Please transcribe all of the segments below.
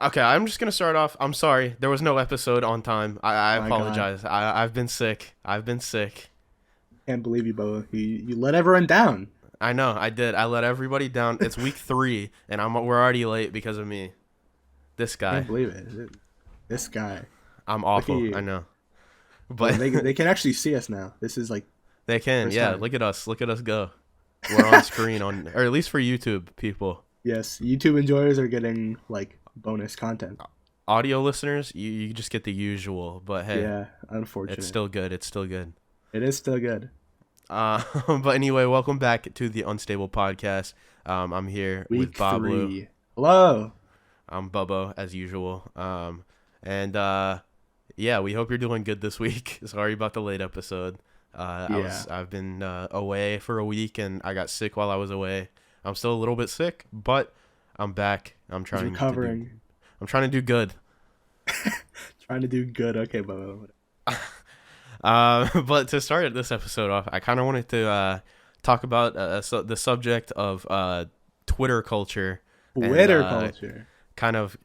Okay, I'm just gonna start off. I'm sorry, there was no episode on time. I My God, apologize. I've been sick. I've been sick. can't believe you, Bo. You let everyone down. I know. I did. I let everybody down. It's week 3, and we're already late because of me. This guy. Can't believe it. This guy. I'm Look at awful. I you. know. Well, But they can actually see us now. This is like they can. first Yeah. time. Look at us. Look at us go. We're on screen or at least for YouTube people. Yes, YouTube enjoyers are getting like bonus content. Audio listeners, you just get the usual. But hey, Yeah, it's unfortunate. still good. It's still good. It is still good. Uh, but anyway, welcome back to the Unstable Podcast. I'm here with Week Bablu. 3. Hello. I'm Bubbo as usual. And yeah, we hope you're doing good this week. Sorry about the late episode. Yeah. I've been away for a week and I got sick while I was away. I'm still a little bit sick, but I'm back. He's recovering. I'm trying to do good. Trying to do good. Okay, Bo. But to start this episode off, I kind of wanted to talk about the subject of Twitter culture Twitter and culture. kind of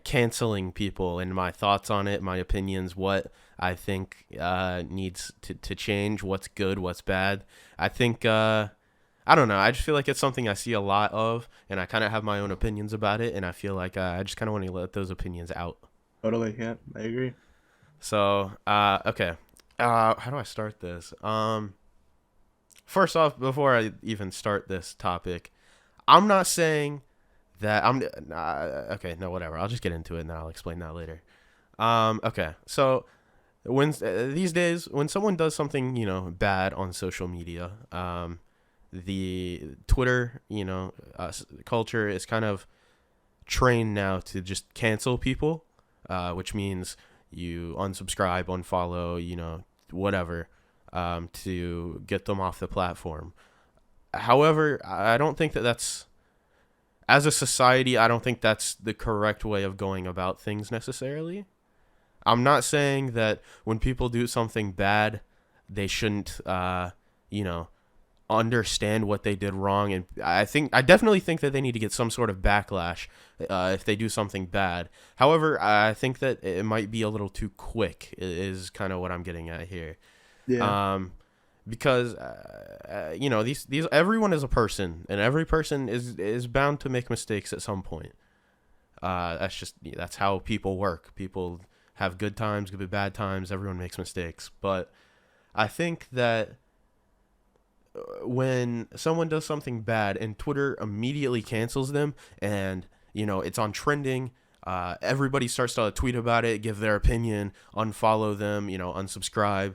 canceling people and my thoughts on it, my opinions, what I think needs to change, what's good, what's bad. I think, I don't know, I just feel like it's something I see a lot of, and I kind of have my own opinions about it, and I feel like I just kind of want to let those opinions out. Totally. Yeah, I agree. So, okay. How do I start this? First off, before I even start this topic, I'm not saying that I'm okay. No, whatever. I'll just get into it and I'll explain that later. Okay. So when these days when someone does something bad on social media, the Twitter culture is kind of trained now to just cancel people, which means you unsubscribe, unfollow, whatever, to get them off the platform. However, I don't think that's, as a society, I don't think that's the correct way of going about things necessarily. I'm not saying that when people do something bad, they shouldn't, understand what they did wrong. And I definitely think that they need to get some sort of backlash if they do something bad. However, I think that it might be a little too quick is kind of what I'm getting at here. Yeah. Because these everyone is a person, and every person is bound to make mistakes at some point. That's how people work. People have good times, bad times. Everyone makes mistakes, but I think that when someone does something bad and Twitter immediately cancels them, and it's on trending, everybody starts to tweet about it, give their opinion, unfollow them, unsubscribe.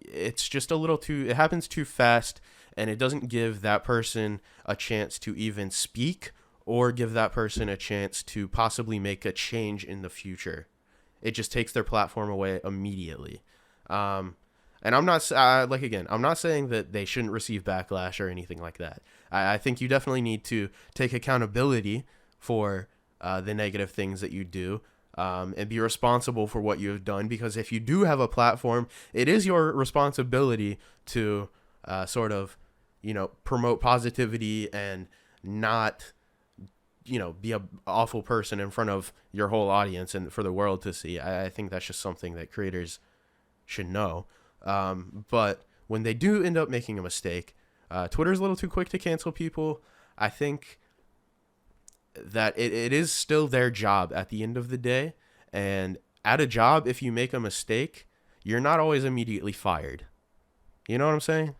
It's just a little too, it happens too fast, and it doesn't give that person a chance to even speak or give that person a chance to possibly make a change in the future. It just takes their platform away immediately. And I'm not, I'm not saying that they shouldn't receive backlash or anything like that. I think you definitely need to take accountability for the negative things that you do, and be responsible for what you have done. Because if you do have a platform, it is your responsibility to promote positivity and not, be a awful person in front of your whole audience and for the world to see. I think that's just something that creators should know. But when they do end up making a mistake, Twitter's a little too quick to cancel people. I think that it is still their job at the end of the day. And at a job, if you make a mistake, you're not always immediately fired. You know what I'm saying?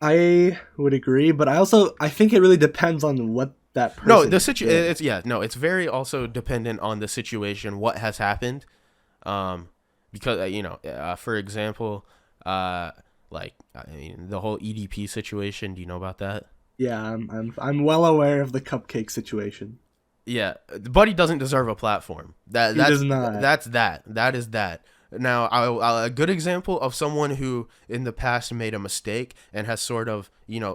I would agree, but I think it really depends on what that person No, did. it's very also dependent on the situation, what has happened. Because for example, the whole EDP situation. Do you know about that? Yeah, I'm well aware of the cupcake situation. Yeah, Buddy doesn't deserve a platform. He does not. That is that. Now, a good example of someone who in the past made a mistake and has sort of,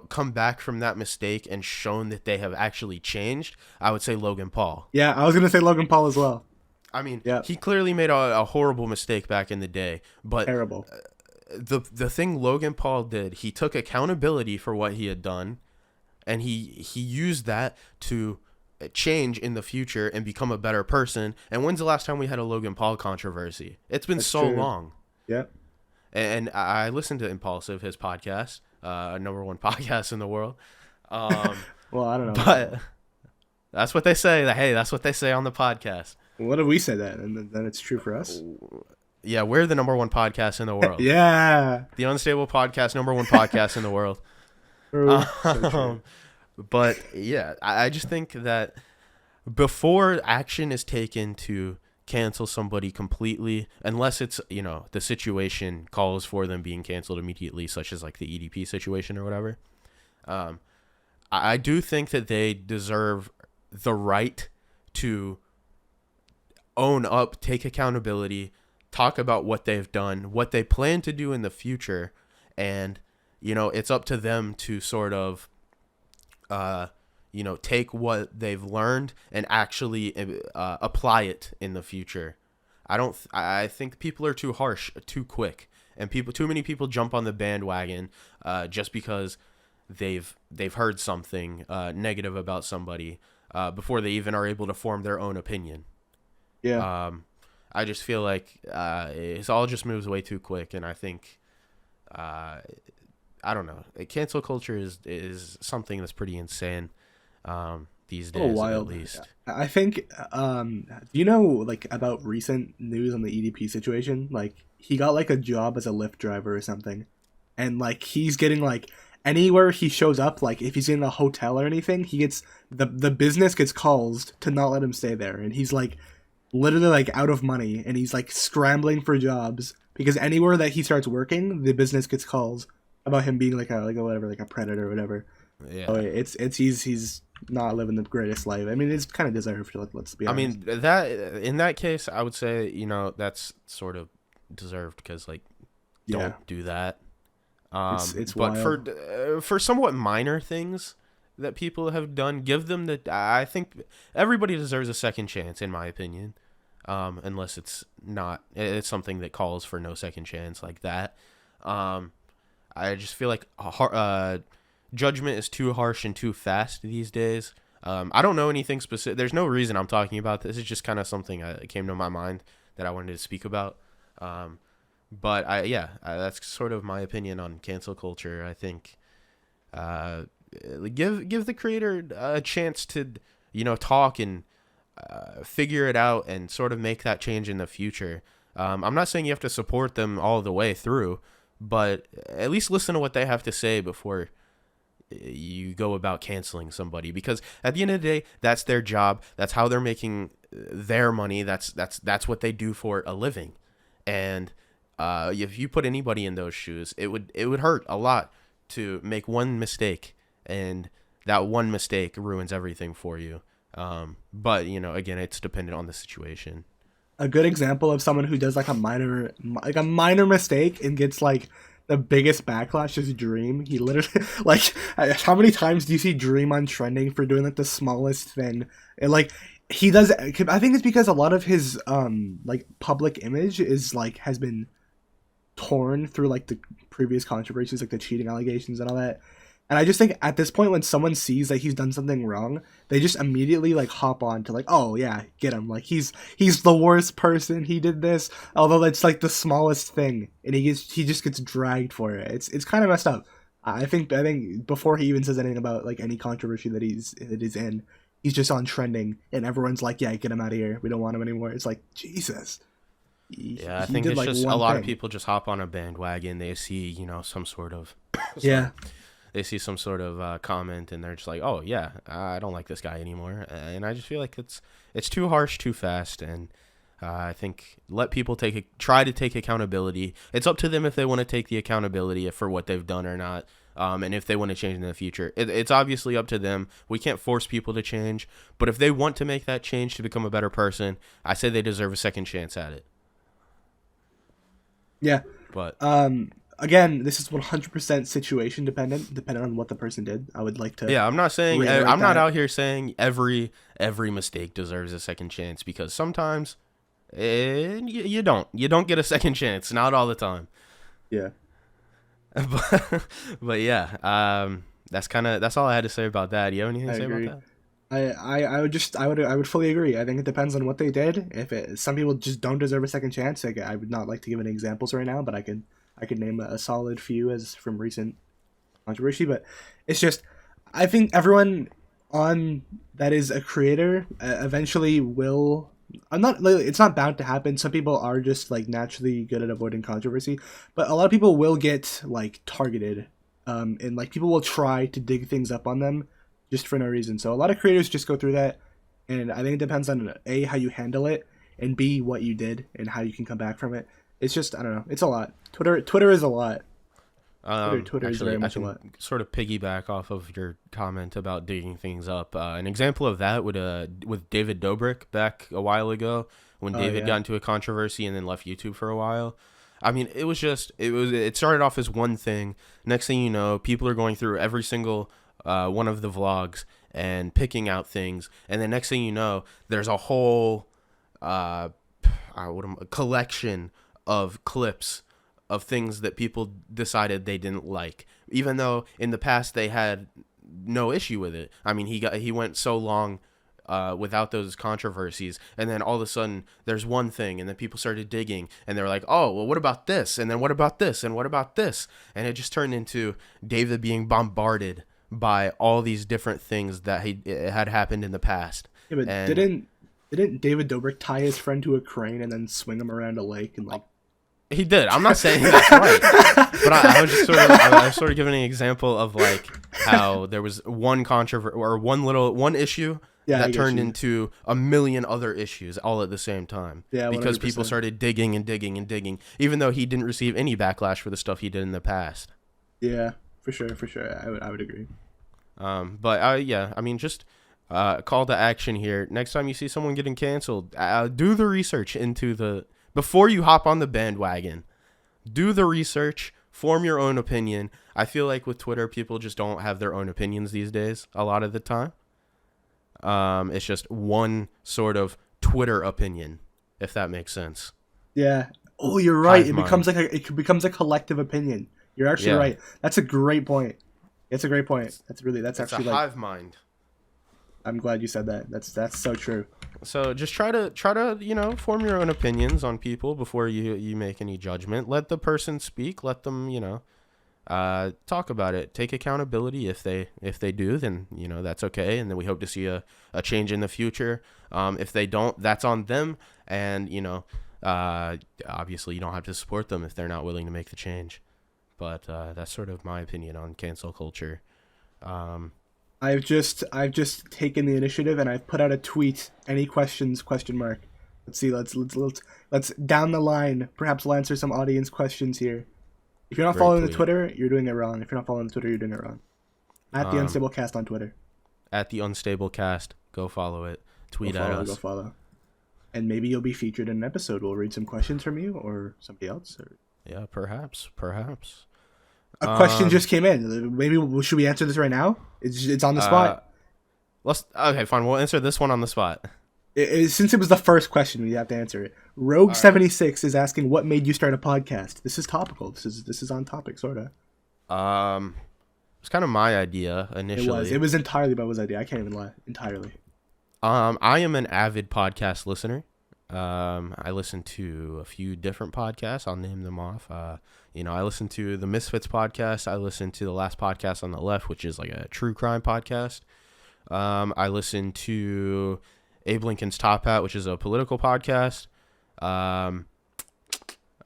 come back from that mistake and shown that they have actually changed, I would say Logan Paul. Yeah, I was gonna say Logan Paul as well. I mean, Yeah, he clearly made a horrible mistake back in the day, but terrible. the thing Logan Paul did, he took accountability for what he had done, and he used that to change in the future and become a better person. And when's the last time we had a Logan Paul controversy? It's been That's so true. long. Yeah. And I listened to Impulsive, his podcast, number one podcast in the world. Um, Well, I don't know about that. but that's what they say. Hey, that's what they say on the podcast. What if we said that, and then it's true for us? Yeah, we're the number one podcast in the world. Yeah. The Unstable Podcast, number one podcast in the world. True. So true. But yeah, I just think that before action is taken to cancel somebody completely, unless it's, the situation calls for them being canceled immediately, such as like the EDP situation or whatever, I do think that they deserve the right to own up, take accountability, talk about what they've done, what they plan to do in the future, and it's up to them to sort of take what they've learned and actually apply it in the future. I think people are too harsh, too quick, and too many people jump on the bandwagon just because they've heard something negative about somebody before they even are able to form their own opinion. Yeah. I just feel like it all just moves way too quick, and I think I don't know. Cancel culture is something that's pretty insane these A little days, wild. at least. I think. Do you know like about recent news on the EDP situation? Like he got like a job as a Lyft driver or something, and like he's getting like anywhere he shows up, like if he's in a hotel or anything, he gets the business gets calls to not let him stay there, and he's like literally like out of money, and he's like scrambling for jobs because anywhere that he starts working, the business gets calls about him being like a whatever, like a predator or whatever. Yeah. So it's he's not living the greatest life. I mean, it's kind of deserved. Let's be honest. I mean, that in that case, I would say that's sort of deserved because don't do that. It's But wild. for somewhat minor things that people have done, give them the. I think everybody deserves a second chance, in my opinion. Unless it's something that calls for no second chance like that. I just feel like judgment is too harsh and too fast these days. I don't know anything specific. There's no reason I'm talking about this. It's just kind of something that came to my mind that I wanted to speak about. But that's sort of my opinion on cancel culture. I think give the creator a chance to talk and figure it out and sort of make that change in the future. I'm not saying you have to support them all the way through, but at least listen to what they have to say before you go about canceling somebody, because at the end of the day, that's their job. That's how they're making their money. That's what they do for a living. And if you put anybody in those shoes, it would hurt a lot to make one mistake, and that one mistake ruins everything for you. But again, it's dependent on the situation. A good example of someone who does like a minor mistake and gets like the biggest backlash is Dream. He literally like how many times do you see Dream on trending for doing like the smallest thing? And like he does. I think it's because a lot of his like public image is like has been torn through like the previous controversies, like the cheating allegations and all that. And I just think at this point, when someone sees that he's done something wrong, they just immediately like hop on to like, oh yeah, get him. Like he's the worst person. He did this, although that's like the smallest thing, and he just gets dragged for it. It's kind of messed up. I think before he even says anything about like any controversy that he's in, he's just on trending, and everyone's like, yeah, get him out of here. We don't want him anymore. It's like Jesus. Yeah, I think it's just a lot of people just hop on a bandwagon. They see some sort of yeah. They see some sort of comment and they're just like, oh yeah, I don't like this guy anymore. And I just feel like it's too harsh, too fast. And I think let people try to take accountability. It's up to them if they want to take the accountability for what they've done or not. And if they want to change in the future, it's obviously up to them. We can't force people to change, but if they want to make that change to become a better person, I say they deserve a second chance at it. Yeah. But again, this is 100% situation dependent on what the person did. I would like to. Yeah, I'm not saying I'm not out here saying every mistake deserves a second chance, because sometimes you don't get a second chance, not all the time. Yeah. But yeah, that's all I had to say about that. Do you have anything to say about that? I would fully agree. I think it depends on what they did. Some people just don't deserve a second chance. Like, I would not like to give any examples right now, but I could name a solid few as from recent controversy. But it's just, I think everyone on that is a creator eventually will. I'm not like, it's not bound to happen. Some people are just like naturally good at avoiding controversy, but a lot of people will get like targeted, and like people will try to dig things up on them just for no reason. So a lot of creators just go through that, and I think it depends on A, how you handle it, and B, what you did and how you can come back from it. It's just, I don't know. It's a lot. Twitter is a lot. Twitter is very Actually, I much a lot. can sort of piggyback off of your comment about digging things up. An example of that would with David Dobrik back a while ago when Oh David yeah, got into a controversy and then left YouTube for a while. I mean, it started off as one thing. Next thing you know, people are going through every single one of the vlogs and picking out things, and then next thing you know, there's a whole collection of clips of things that people decided they didn't like, even though in the past they had no issue with it. I mean, he went so long without those controversies, and then all of a sudden there's one thing, and then people started digging, and they're like, oh, well, what about this? And then what about this? And what about this? And it just turned into David being bombarded by all these different things that it had happened in the past. yeah. But And didn't David Dobrik tie his friend to a crane and then swing him around a lake and like? he did. I'm not saying that's right, but I was just I was sort of giving an example of like how there was one controversy or one issue Yeah, I that get turned you. into a million other issues all at the same time. Yeah, Because people 100%. started digging and digging and digging, even though he didn't receive any backlash for the stuff he did in the past. Yeah, for sure, for sure. I would agree. But yeah, I mean, just call to action here. Next time you see someone getting canceled, do the research before you hop on the bandwagon. Do the research, form your own opinion. I feel like with Twitter, people just don't have their own opinions these days a lot of the time. It's just one sort of Twitter opinion, if that makes sense. Yeah. Oh, you're right. Hive It becomes a collective opinion. You're actually Yeah. right. That's a great point. It's a great point. That's It's actually a like. hive mind. I'm glad you said that. That's so true. So just try to form your own opinions on people before you make any judgment. Let the person speak. Let them talk about it. Take accountability if they do, then that's okay, and then we hope to see a change in the future. If they don't, that's on them, and obviously you don't have to support them if they're not willing to make the change. But that's sort of my opinion on cancel culture. I've just taken the initiative and I've put out a tweet. Any questions? Question mark. Let's see. Let's down the line. Perhaps we'll answer some audience questions here. If you're not Great following the tweet. Twitter, you're doing it wrong. If you're not following the Twitter, you're doing it wrong. At the Um, Unstable Cast on Twitter. At the Unstable Cast, go follow it. Tweet Go at follow. us. Go follow. And maybe you'll be featured in an episode. We'll read some questions from you or somebody else. Or... Yeah, perhaps. A question just came in. Maybe should we answer this right now? It's on the spot. Okay, fine. We'll answer this one on the spot. Since it was the first question, we have to answer it. Rogue76 is asking, "What made you start a podcast?" This is topical. This is on topic, sorta. It's kind of my idea initially. It was entirely Bubba's idea. I can't even lie. Entirely. I am an avid podcast listener. I listen to a few different podcasts. I'll name them off. I listen to the Misfits podcast. I listen to the Last Podcast on the Left, which is like a true crime podcast. I listen to Abe Lincoln's Top Hat, which is a political podcast. I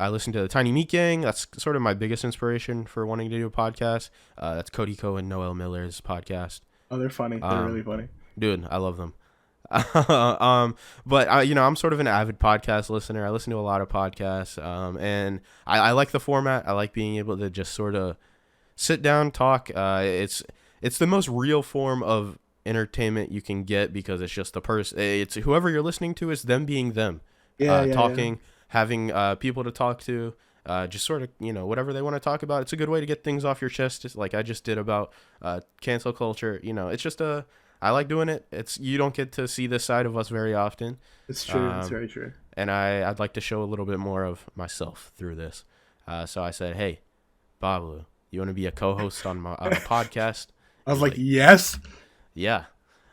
listen to the Tiny Meat Gang. That's sort of my biggest inspiration for wanting to do a podcast. That's Cody Ko and Noel Miller's podcast. Oh, they're funny. They're really funny. Dude, I love them. But I'm sort of an avid podcast listener. I listen to a lot of podcasts, and I like the format. I like being able to just sort of sit down, talk. It's the most real form of entertainment you can get because it's just the person. It's whoever you're listening to is them being them, talking, having people to talk to. Just sort of, whatever they want to talk about. It's a good way to get things off your chest, just like I just did about cancel culture. It's just I like doing it. You don't get to see this side of us very often. It's true. It's very true. And I'd like to show a little bit more of myself through this. So I said, hey, you want to be a co-host on a podcast? I was like, yes. Yeah.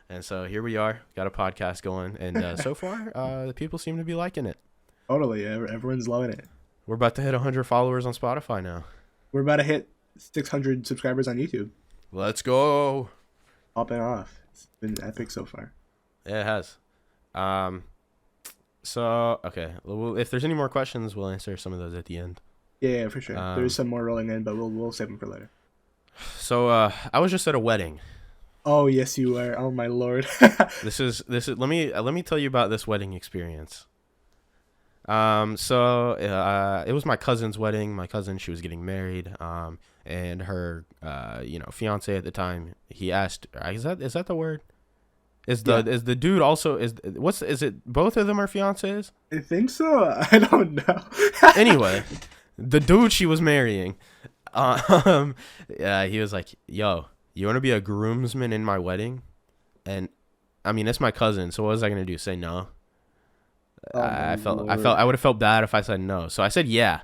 And so here we are, got a podcast going, and so far, the people seem to be liking it. Totally, everyone's loving it. We're about to hit 100 followers on Spotify now. We're about to hit 600 subscribers on YouTube. Let's go. Popping off. It's been epic so far. Yeah, it has. So okay, if there's any more questions, we'll answer some of those at the end. Yeah, for sure. There's some more rolling in, but we'll save them for later. So I was just at a wedding. Oh yes, you were. Oh my lord. This is. Let me tell you about this wedding experience. It was my cousin's wedding. My cousin, she was getting married. And her, fiance at the time, he asked, is that the word? Is the dude also is it both of them are fiancés? I think so. I don't know. Anyway, the dude she was marrying, he was like, "Yo, you want to be a groomsman in my wedding?" And I mean, it's my cousin, so what was I gonna do? Say no? Oh I would have felt bad if I said no. So I said yeah.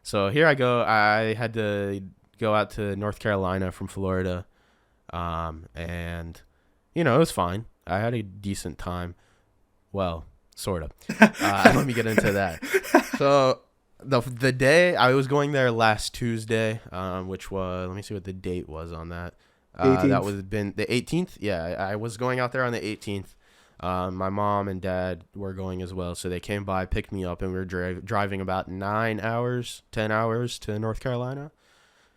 So here I go. I had to go out to North Carolina from Florida, and it was fine. I had a decent time. Well, sort of. Let me get into that. So the day I was going there last Tuesday, which was, let me see what the date was on that. That would have been the 18th. Yeah, I was going out there on the 18th. My mom and dad were going as well, so they came by, picked me up, and we were driving about 10 hours to North Carolina.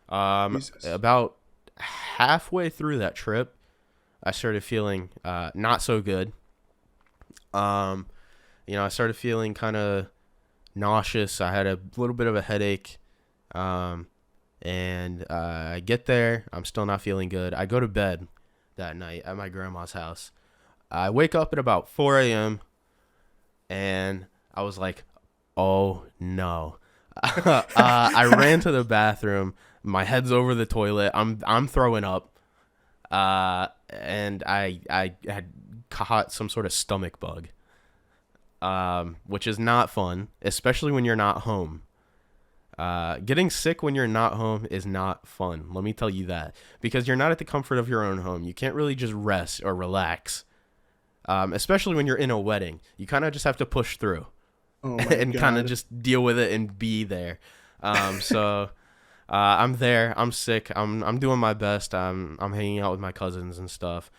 About halfway through that trip, I started feeling not so good. I started feeling kind of nauseous. I had a little bit of a headache. And I get there. I'm still not feeling good. I go to bed that night at my grandma's house. I wake up at about 4 a.m. and I was like, oh no. I ran to the bathroom. My head's over the toilet. I'm throwing up. And I had caught some sort of stomach bug, which is not fun, especially when you're not home. Getting sick when you're not home is not fun. Let me tell you that, because you're not at the comfort of your own home. You can't really just rest or relax, especially when you're in a wedding. You kind of just have to push through and kind of just deal with it and be there. I'm there. I'm sick. I'm doing my best. I'm hanging out with my cousins and stuff,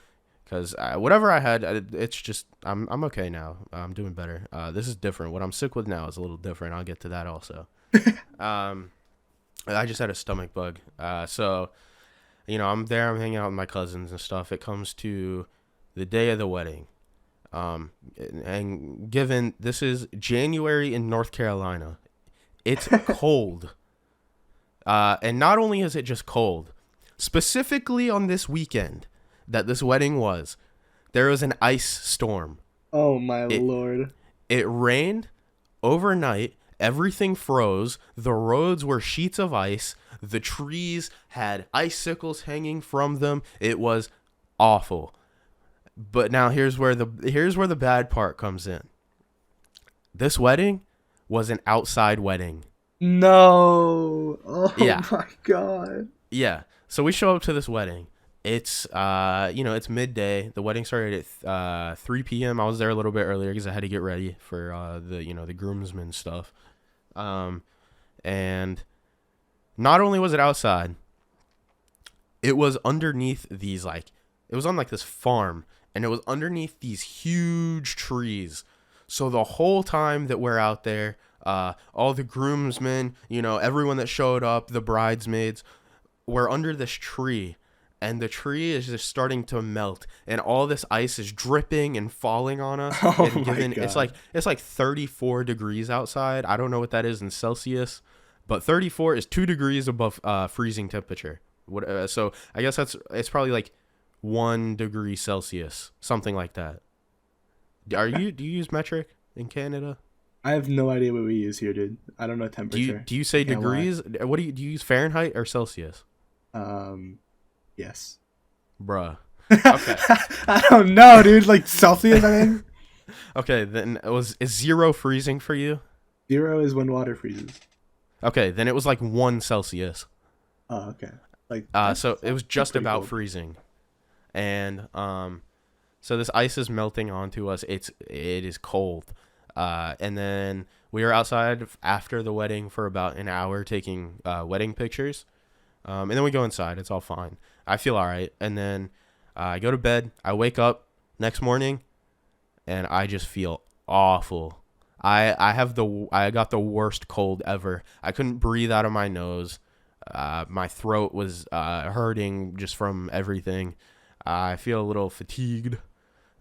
because whatever I had, it's just I'm okay now. I'm doing better. This is different. What I'm sick with now is a little different. I'll get to that also. I just had a stomach bug. So I'm there. I'm hanging out with my cousins and stuff. It comes to the day of the wedding. And given this is January in North Carolina, it's cold. And not only is it just cold, specifically on this weekend that this wedding was, there was an ice storm. Oh my lord. It rained overnight. Everything froze. The roads were sheets of ice. The trees had icicles hanging from them. It was awful. But now here's where the bad part comes in. This wedding was an outside wedding. No. Oh yeah. My god. Yeah. So we show up to this wedding. It's it's midday. The wedding started at 3 p.m. I was there a little bit earlier because I had to get ready for the groomsmen stuff. And not only was it outside, it was underneath these it was on this farm, and it was underneath these huge trees. So the whole time that we're out there, all the groomsmen, everyone that showed up, the bridesmaids, were under this tree, and the tree is just starting to melt, and all this ice is dripping and falling on us. Oh my God. It's like 34 degrees outside. I don't know what that is in Celsius, but 34 is 2 degrees above freezing temperature. So I guess it's probably like 1 degree Celsius, something like that. Do you use metric in Canada? I have no idea what we use here, dude. I don't know temperature. Do you say Can't degrees? What do you use, Fahrenheit or Celsius? Yes. Bruh. Okay. I don't know, dude. Like Celsius, I think. Okay, then is 0 freezing for you? 0 is when water freezes. Okay, then it was like 1 Celsius. Oh, okay. So it was just about cold. freezing. And So this ice is melting onto us. It is cold. And then we were outside after the wedding for about an hour taking wedding pictures. And then we go inside. It's all fine. I feel all right. And then I go to bed. I wake up next morning, and I just feel awful. I got the worst cold ever. I couldn't breathe out of my nose. My throat was hurting just from everything. I feel a little fatigued.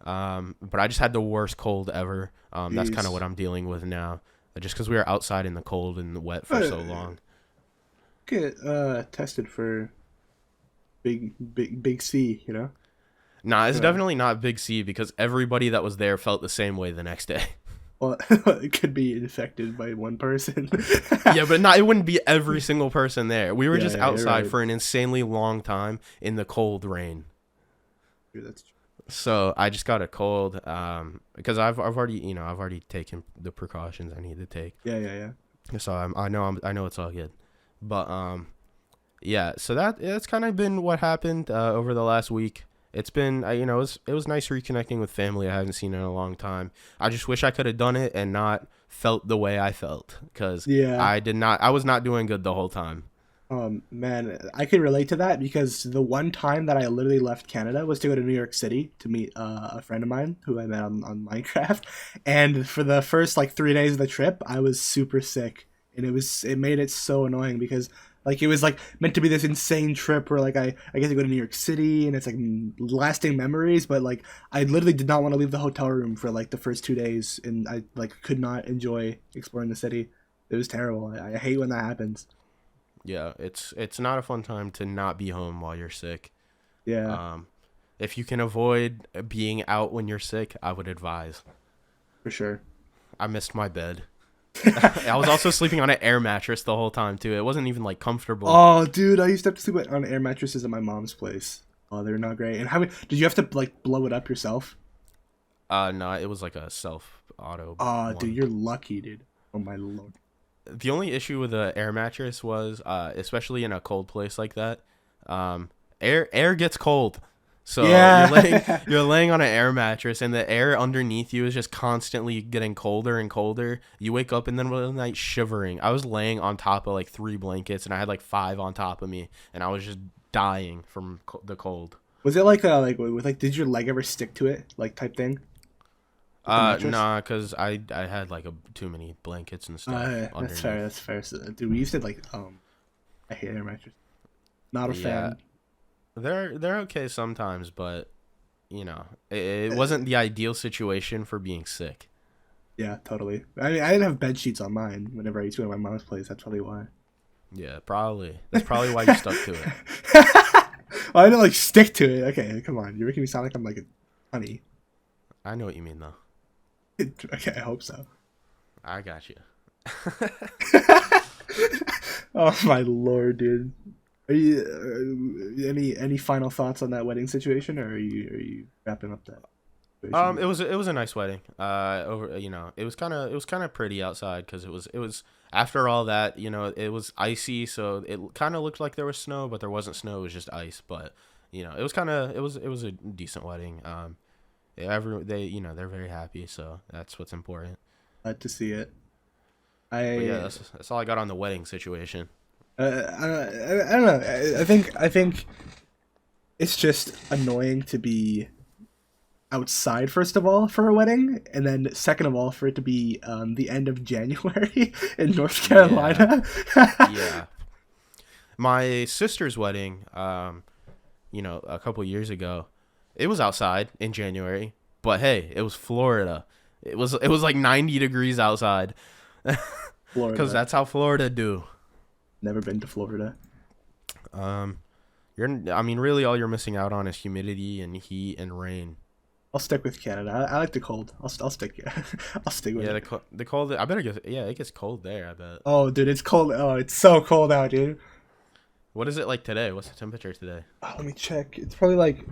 But I just had the worst cold ever. That's kind of what I'm dealing with now. Just because we were outside in the cold and the wet for so long. Get tested for big C, you know? Nah, it's definitely not Big C because everybody that was there felt the same way the next day. Well, it could be infected by one person. Yeah, but it wouldn't be every single person there. We were just outside right. for an insanely long time in the cold rain. Dude, that's true. So I just got a cold because I've already taken the precautions I need to take. Yeah. So I know it's all good. But yeah, so that's kind of been what happened over the last week. It's been it was nice reconnecting with family I haven't seen in a long time. I just wish I could have done it and not felt the way I felt because Yeah. I was not doing good the whole time. Man, I could relate to that because the one time that I literally left Canada was to go to New York City to meet a friend of mine who I met on Minecraft, and for the first like 3 days of the trip, I was super sick, and it made it so annoying because like it was like meant to be this insane trip where like I get to go to New York City and it's like lasting memories, but like I literally did not want to leave the hotel room for like the first 2 days, and I like could not enjoy exploring the city. It was terrible. I hate when that happens. Yeah, it's not a fun time to not be home while you're sick. Yeah. If you can avoid being out when you're sick, I would advise. For sure. I missed my bed. I was also sleeping on an air mattress the whole time too. It wasn't even like comfortable. Oh, dude, I used to have to sleep on air mattresses at my mom's place. Oh, they're not great. And how did you have to like blow it up yourself? No, it was like a self auto Oh, one. dude, you're lucky, dude. Oh my lord. The only issue with the air mattress was, especially in a cold place like that, air gets cold. So Yeah. you're laying on an air mattress and the air underneath you is just constantly getting colder and colder. You wake up in the middle of the night shivering. I was laying on top of like 3 blankets and I had like 5 on top of me and I was just dying from the cold. Was it like with like did your leg ever stick to it like type thing? With the mattress? Nah, cause I had like too many blankets and stuff That's underneath. fair. That's fair. So, dude, we used to like I hate air mattress. Not a Yeah, fan. they're okay sometimes, but it wasn't the ideal situation for being sick. Yeah, totally. I mean, I didn't have bed sheets on mine whenever I used to go to my mom's place. That's probably why. Yeah, probably. That's probably why you stuck to it. I didn't like stick to it. Okay, come on. You're making me sound like I'm like a honey. I know what you mean though. Okay, I hope so. I got you. Oh my lord, dude. Are you any final thoughts on that wedding situation, or are you wrapping up that situation? It was a nice wedding. Over it was kind of pretty outside because it was after all that it was icy, so it kind of looked like there was snow, but there wasn't snow. It was just ice. But it was it was a decent wedding. They're very happy, so that's what's important. Glad to see it. But yeah, I that's all I got on the wedding situation. I don't know. I think it's just annoying to be outside first of all for a wedding, and then second of all for it to be the end of January in North Yeah, Carolina. yeah. My sister's wedding, a couple years ago, it was outside in January, but hey, it was Florida. It was like 90 degrees outside, because Florida. that's how Florida do. Never been to Florida. Um, I mean, really, all you're missing out on is humidity and heat and rain. I'll stick with Canada. I like the cold. I'll stick. I'll stick with Yeah, it. the cold. I better get. Yeah, it gets cold there. I bet. Oh, dude, it's cold. Oh, it's so cold out, dude. What is it like today? What's the temperature today? Let me check. It's probably like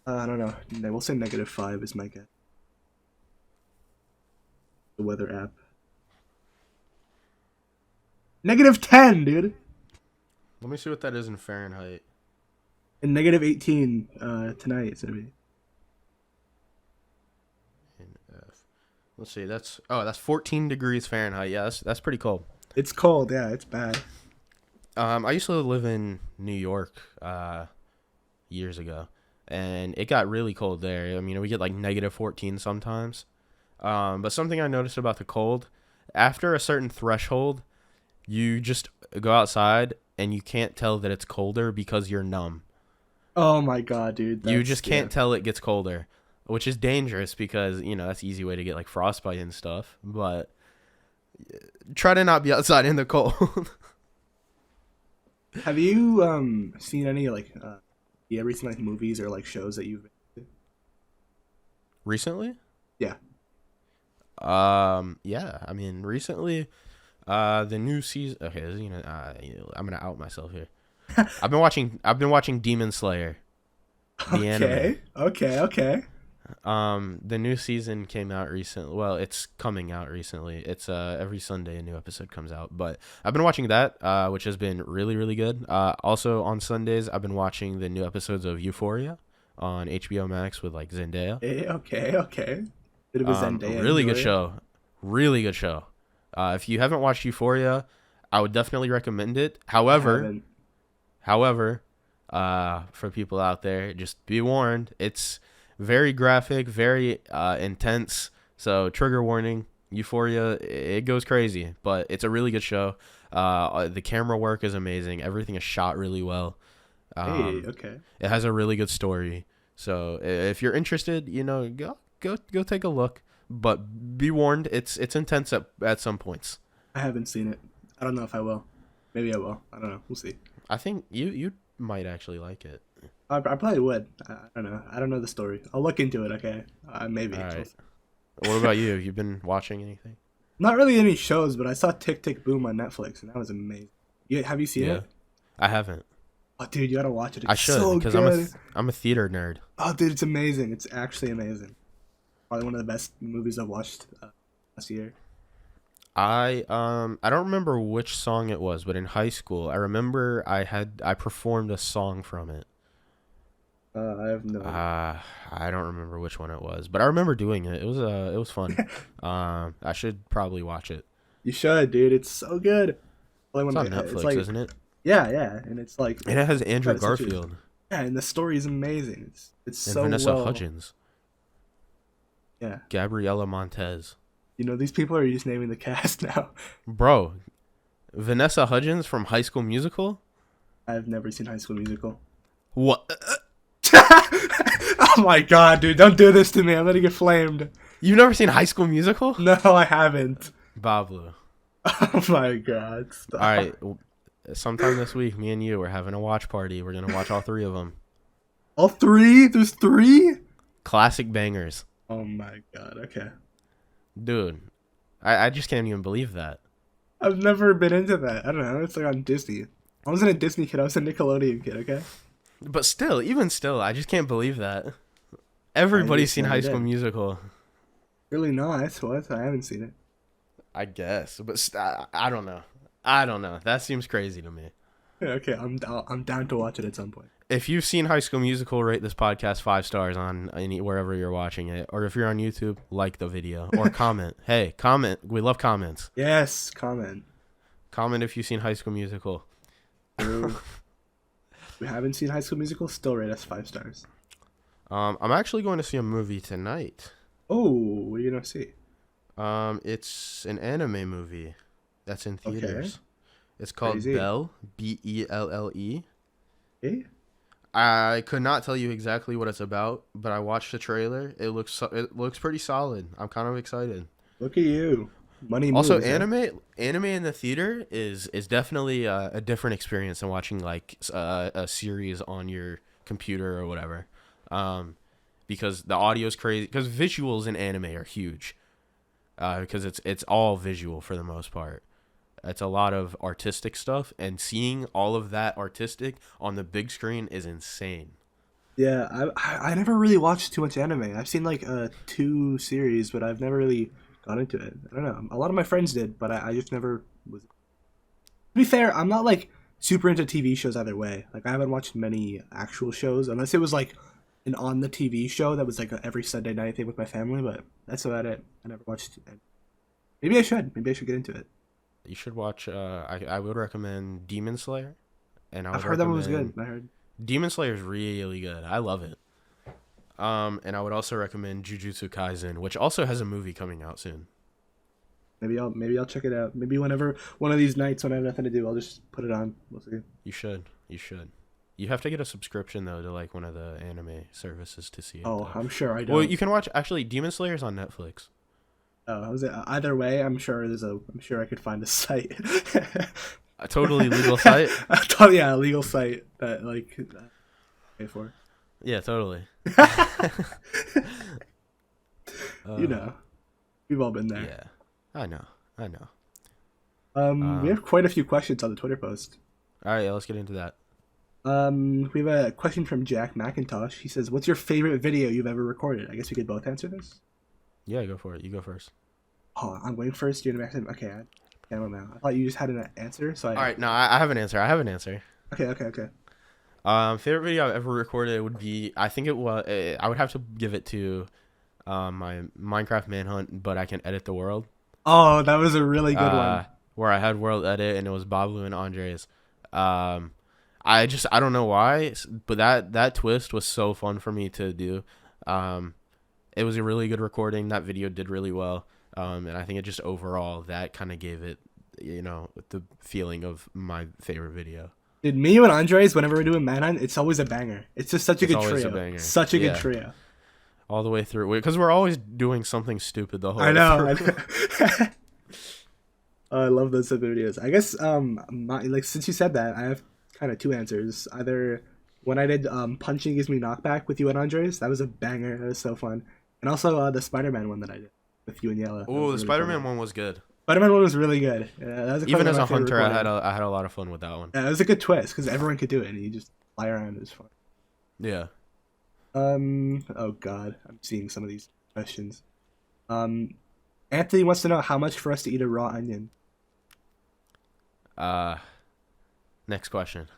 I don't know. We'll say -5 is my guess. The weather app. -10, dude. Let me see what that is in Fahrenheit. And -18 tonight it's gonna be. Let's see. That's 14 degrees Fahrenheit. Yeah, that's pretty cold. It's cold. Yeah, it's bad. I used to live in New York years ago, and it got really cold there. I mean, we get like -14 sometimes. But something I noticed about the cold, after a certain threshold, you just go outside and you can't tell that it's colder because you're numb. Oh my god, dude. You That's just yeah. can't tell it gets colder, which is dangerous because, that's an easy way to get like frostbite and stuff. But try to not be outside in the cold. Have you seen any like recent like movies or like shows that you've been to? Recently? Yeah. Yeah. I mean, recently, the new season. Okay, this is I'm gonna out myself here. I've been watching Demon Slayer, the anime. Okay. The new season came out recently. Well, it's coming out recently. It's every Sunday a new episode comes out. But I've been watching that, which has been really really good. Also on Sundays I've been watching the new episodes of Euphoria on HBO Max with like Zendaya. Okay. Bit of a Zendaya. Really good enjoy it. show. Really good show. If you haven't watched Euphoria, I would definitely recommend it. I However, haven't. However, for people out there, just be warned. It's very graphic, very intense. So trigger warning. Euphoria, it goes crazy, but it's a really good show. The camera work is amazing. Everything is shot really well. Hey, Um, okay. it has a really good story. So if you're interested, go take a look. But be warned, it's intense at some points. I haven't seen it. I don't know if I will. Maybe I will. I don't know. We'll see. I think you might actually like it. I probably would. I don't know. I don't know the story. I'll look into it. Okay. Maybe. All right. What about you? Have you been watching anything? Not really any shows, but I saw Tick Tick Boom on Netflix, and that was amazing. Have you seen Yeah, it? I haven't. Oh, dude, you gotta watch it. I It's should so because good. I'm a theater nerd. Oh, dude, it's amazing. It's actually amazing. Probably one of the best movies I've watched last year. I don't remember which song it was, but in high school, I remember I performed a song from it. I have no idea. I don't remember which one it was, but I remember doing it. It was fun. I should probably watch it. You should, dude. It's so good. Probably It's one on of the, Netflix, it's like isn't it? yeah, and it's like And it has Andrew got such a- Garfield yeah, and the story is amazing. It's and so Vanessa well. Hudgens, Yeah, Gabriella Montez. these people are just naming the cast now. Bro, Vanessa Hudgens from High School Musical? I've never seen High School Musical. What? Oh my god, dude! Don't do this to me. I'm gonna get flamed. You've never seen High School Musical? No, I haven't. Bablu. Oh my god! Stop. All right. Sometime this week, me and you are having a watch party. We're going to watch all three of them. All three? There's three? Classic bangers. Oh my god. Okay. Dude, I just can't even believe that. I've never been into that. I don't know. It's like on Disney. I wasn't a Disney kid. I was a Nickelodeon kid. Okay. But still, even still, I just can't believe that. Everybody's just seen never High School did. Musical. Really not. What? I haven't seen it. I guess. But I don't know. I don't know. That seems crazy to me. Yeah, okay. I'm down to watch it at some point. If you've seen High School Musical, rate this podcast 5 stars on wherever you're watching it. Or if you're on YouTube, like the video. Or comment. Hey, comment. We love comments. Yes. Comment. Comment if you've seen High School Musical. True. We haven't seen High School Musical. Still rate us 5 stars. I'm actually going to see a movie tonight. Oh, what are you gonna see? It's an anime movie that's in Okay. theaters. It's called Crazy. Belle, Belle. Hey. I could not tell you exactly what it's about, but I watched the trailer. It looks pretty solid. I'm kind of excited. Look at you. Money moves. Also, huh? anime in the theater is definitely a different experience than watching like a series on your computer or whatever. Because the audio is crazy. Because visuals in anime are huge. Because it's all visual for the most part. It's a lot of artistic stuff, and seeing all of that artistic on the big screen is insane. Yeah, I never really watched too much anime. I've seen like 2 series, but I've never really got into it. I don't know. A lot of my friends did, but I just never was. To be fair, I'm not like super into TV shows either way. Like I haven't watched many actual shows unless it was like an on the TV show that was like a every Sunday night thing with my family, but that's about it. I never watched it. Maybe I should. Maybe I should get into it. You should watch. I would recommend Demon Slayer, and I I've would heard that one was recommend good. I heard. Demon Slayer is really good. I love it. And I would also recommend Jujutsu Kaisen, which also has a movie coming out soon. Maybe I'll check it out. Maybe whenever one of these nights when I have nothing to do, I'll just put it on. We'll see. You should. You should. You have to get a subscription though to like one of the anime services to see it. Oh, Though. I'm sure I don't. Well, you can watch. Actually, Demon Slayer's on Netflix. Oh, was it? Either way, I'm sure I'm sure I could find a site. A totally legal site. Yeah, a legal site that like pay for. Yeah, totally. You know, we've all been there. Yeah, I know. We have quite a few questions on the Twitter post. All right, yeah, let's get into that. We have a question from Jack McIntosh. He says, "What's your favorite video you've ever recorded?" I guess we could both answer this. Yeah, go for it. You go first. Oh, I'm going first. You're the okay. I don't know. I thought you just had an answer. So all right, no, I have an answer. Okay. Favorite video I've ever recorded would be. I think it was. I would have to give it to, my Minecraft Manhunt, but I can edit the world. Oh, that was a really good one. Where I had world edit and it was Bablu and Andres. I don't know why, but that twist was so fun for me to do. It was a really good recording. That video did really well. And I think it just overall that kind of gave it, the feeling of my favorite video. Dude, me and Andres, whenever we're doing Manhunt, it's always a banger. It's just such a good trio. Such a good trio. All the way through, because we're always doing something stupid the whole way. I know. I love those type of videos. I guess since you said that, I have kind of two answers. Either when I did Punching Gives Me Knockback with you and Andres, that was a banger. That was so fun. And also the Spider-Man one that I did with you and Yella. Oh, the Spider-Man one was good. Spider-Man one was really good. Yeah, that was even as a hunter, I had a lot of fun with that one. Yeah, it was a good twist because everyone could do it and you just fly around. It was fun. Yeah. Oh God, I'm seeing some of these questions. Anthony wants to know how much for us to eat a raw onion. Next question.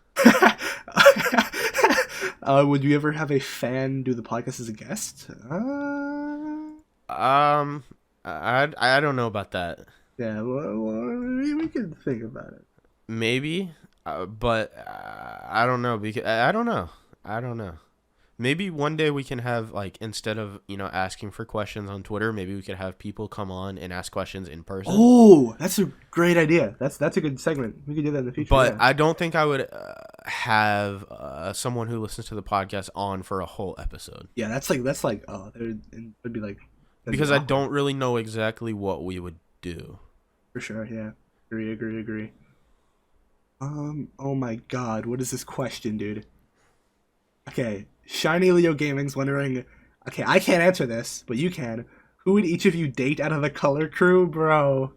Would you ever have a fan do the podcast as a guest? I don't know about that. Yeah, well, we could think about it. Maybe, but I don't know because I don't know. Maybe one day we can have, like, instead of, asking for questions on Twitter, maybe we could have people come on and ask questions in person. Oh, that's a great idea. That's a good segment. We could do that in the future. But yeah. I don't think I would have someone who listens to the podcast on for a whole episode. Yeah, that'd be like... Because I don't really know exactly what we would do. For sure, yeah. Agree. Oh my God, what is this question, dude? Okay, Shiny Leo Gaming's wondering, okay, I can't answer this, but you can. Who would each of you date out of the color crew, bro?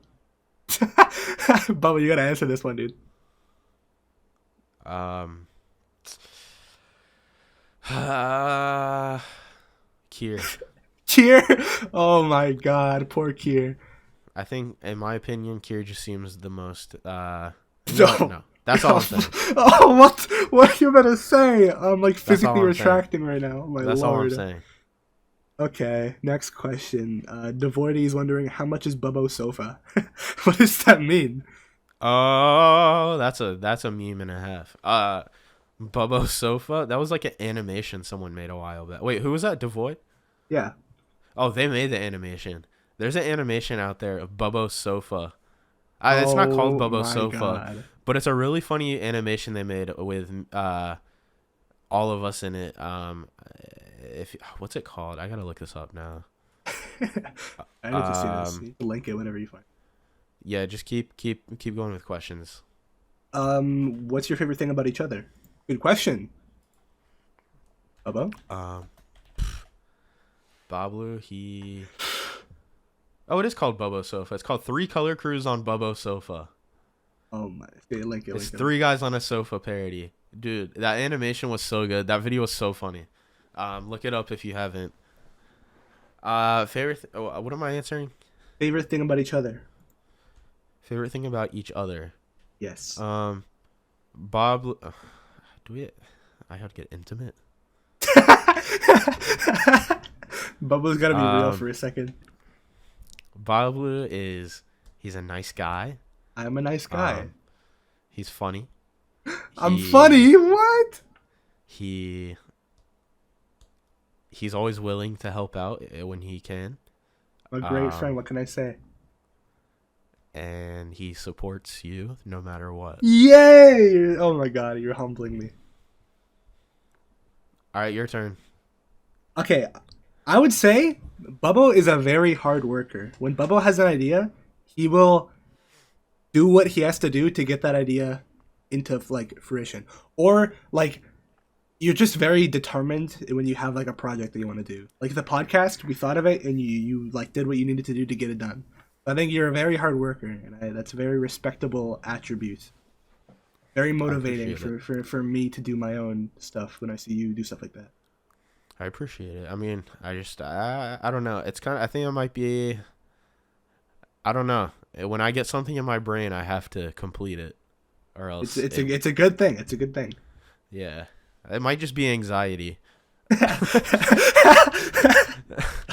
Bubba, you gotta answer this one, dude. Kier. Kier? Oh my God, poor Kier. I think, in my opinion, Kier just seems the most, No. That's all I'm saying. Oh, what are you about to say? I'm like physically retracting right now. Oh, That's all I'm saying. Okay, next question. Devoidy is wondering, how much is Bubbo Sofa? What does that mean? Oh, that's a meme and a half. Bubbo Sofa? That was like an animation someone made a while back. Wait, who was that? Devoid? Yeah. Oh, they made the animation. There's an animation out there of Bubbo Sofa. It's not called Bubbo Sofa, God. But it's a really funny animation they made with all of us in it. What's it called? I gotta look this up now. I need to see this. You can link it whenever you find it. Yeah, just keep going with questions. What's your favorite thing about each other? Good question. Bubbo? Bablu, Oh, it is called Bubbo Sofa. It's called 3 Color Crews on Bubbo Sofa. Oh my! Okay, link it. It's 3 guys on a sofa parody. Dude, that animation was so good. That video was so funny. Look it up if you haven't. Favorite. What am I answering? Favorite thing about each other. Favorite thing about each other. Yes. Bob. Do we? I have to get intimate. Bubba's gotta be real Um, for a second. Babalu he's a nice guy. I'm a nice guy. Um, he's funny. I'm He funny. What? he he's always willing to help out when he can. I'm a great friend. Um, What can I say? and he supports you no matter what. Yay! Oh my god, you're humbling me. All right, your turn. Okay, I would say Bubbo is a very hard worker. When Bubbo has an idea, he will do what he has to do to get that idea into like fruition. Or like you're just very determined when you have like a project that you want to do. Like the podcast, we thought of it and you like did what you needed to do to get it done. I think you're a very hard worker, and that's a very respectable attribute. Very I motivating appreciate it. for me to do my own stuff when I see you do stuff like that. I appreciate it. I mean, I don't know. It's kind of I think it might be I don't know. When I get something in my brain, I have to complete it or else It's a good thing. It's a good thing. yeah. It might just be anxiety.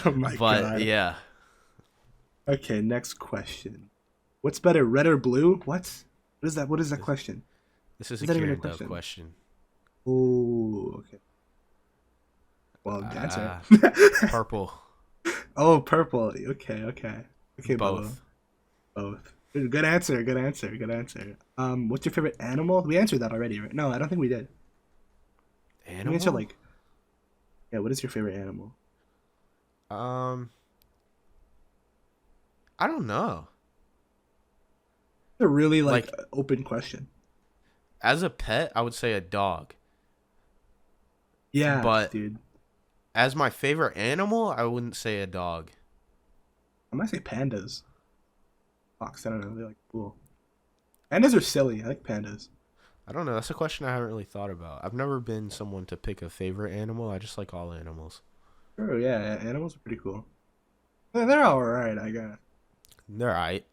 Oh my But god. yeah. Okay, next question. What's better, red or blue? What is that? What is that question? This is a Is that even a Kieran Dove question? question. Oh, okay. Well, answer. Uh, Purple. Oh, purple. Okay, okay. Okay, Bubba. Both. Both. Good answer. Good answer. Good answer. What's your favorite animal? We answered that already, right? No, I don't think we did. We answered Animal? like, yeah. What is your favorite animal? Um, I don't know. It's a really like Like open question. as a pet, I would say a dog. Yeah, But dude. as my favorite animal, I wouldn't say a dog. I might say pandas. Fox. I don't know. They're like cool. Pandas are silly. I like pandas. I don't know. That's a question I haven't really thought about. I've never been someone to pick a favorite animal. I just like all animals. Oh yeah, animals are pretty cool. They're all right, I guess. They're alright.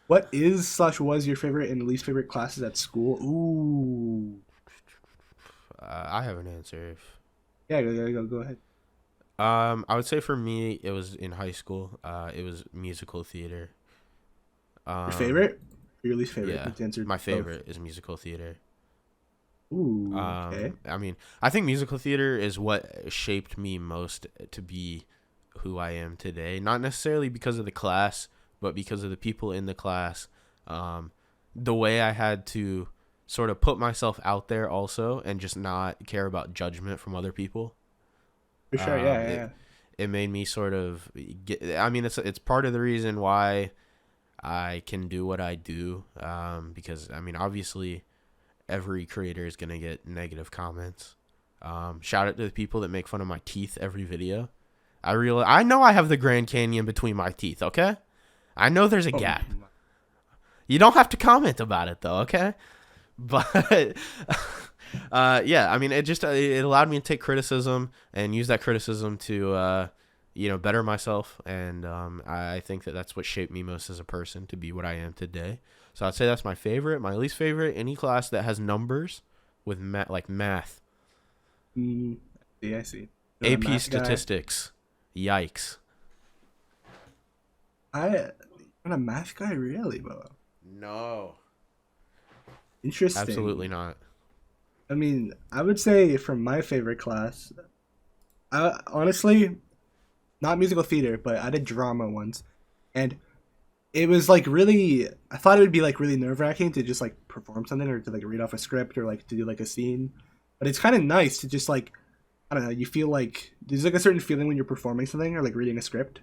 What is slash was your favorite and least favorite classes at school? Ooh. I have an answer. Yeah, go ahead. I would say for me, it was in high school. It was musical theater. Your Um, favorite? Or your least favorite? yeah, You answered my both. favorite is musical theater. Ooh, okay. I mean, I think musical theater is what shaped me most to be who I am today. Not necessarily because of the class, but because of the people in the class. Um, the way I had to sort of put myself out there also and just not care about judgment from other people. For sure, yeah, yeah, yeah. It made me sort of get. I mean, it's part of the reason why I can do what I do. Because I mean, obviously, every creator is gonna get negative comments. Shout out to the people that make fun of my teeth every video. I know I have the Grand Canyon between my teeth. Okay, I know there's a Oh, gap. You don't have to comment about it though. Okay, but yeah, I mean, it allowed me to take criticism and use that criticism to better myself, and I think that that's what shaped me most as a person to be what I am today. So I'd say that's my favorite. My least favorite, any class that has numbers with like math, mm, I see. You're a AP math guy. statistics. Yikes. You're not a math guy, really, bro. No, absolutely Interesting. not. I mean, I would say from my favorite class, I honestly not musical theater, but I did drama once, and it was like really. I thought it would be like really nerve wracking to just like perform something or to like read off a script or like to do like a scene, but it's kind of nice to just like I don't know. You feel like there's like a certain feeling when you're performing something or like reading a script,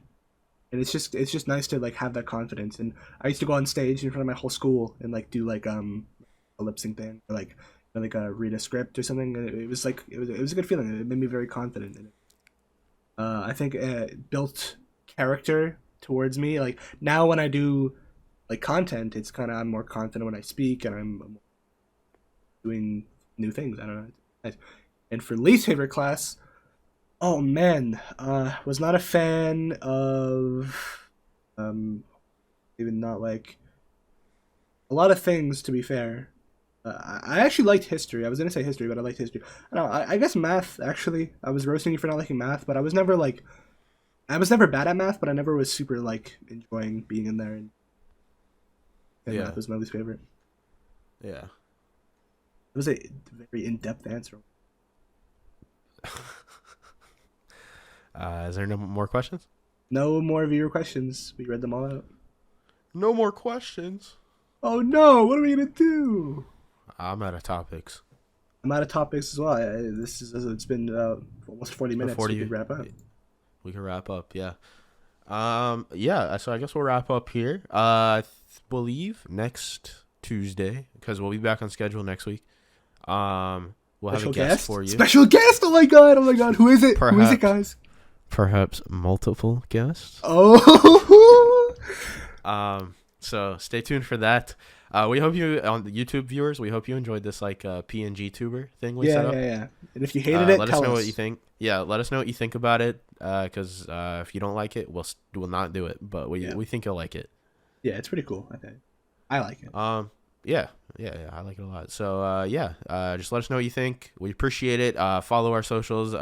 and it's just nice to like have that confidence. And I used to go on stage in front of my whole school and like do like a lip sync thing or like read a script or something. And it was like it was a good feeling. It made me very confident in it. I think it built character towards me. Like now when I do like content, it's kind of I'm more confident when I speak and I'm doing new things. I don't know. Nice. And for least favorite class, oh man, was not a fan of even not like a lot of things to be fair. I actually liked history. I was gonna say history, but I liked history. No, I guess math. Actually, I was roasting you for not liking math, but I was never like I was never bad at math, but I never was super like enjoying being in there. And Yeah. math was my least favorite. Yeah. It was a very in depth answer. Is there no more questions? No more viewer questions. We read them all out. No more questions. Oh no! What are we gonna do? I'm out of topics. I'm out of topics as well. This is it's been almost 40 minutes. We could wrap up. We can wrap up. Yeah. Yeah. So I guess we'll wrap up here. Believe next Tuesday because we'll be back on schedule next week. We'll have a guest for you. Special guest! Oh my god! Oh my god! Who is it? Perhaps. Who is it, guys? Perhaps multiple guests. Oh. So stay tuned for that. We hope you on the YouTube viewers. We hope you enjoyed this like PNG tuber thing we set up. Yeah. And if you hated it, let tell us know us what you think. Yeah, let us know what you think about it. Because if you don't like it, we'll not do it. But we think you'll like it. Yeah, it's pretty cool. I think I like it. Yeah, I like it a lot. So just let us know what you think. We appreciate it. Follow our socials.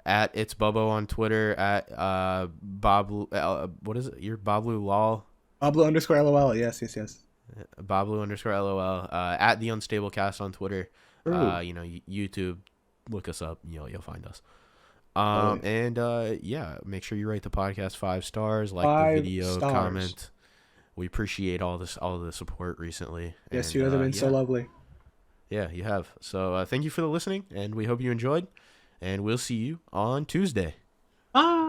At It's Bubbo on Twitter. At Bob. What is it? Your Bablu Lol. Bablu_LOL. Yes. Bablu_LOL. At The Unstable Cast on Twitter. Ooh. YouTube. Look us up. You'll find us. Make sure you rate the podcast 5 stars. Like the video, comment. We appreciate all the support recently. Yes, and, you guys have been so lovely. Yeah, you have. So thank you for the listening, and we hope you enjoyed. And we'll see you on Tuesday. Bye.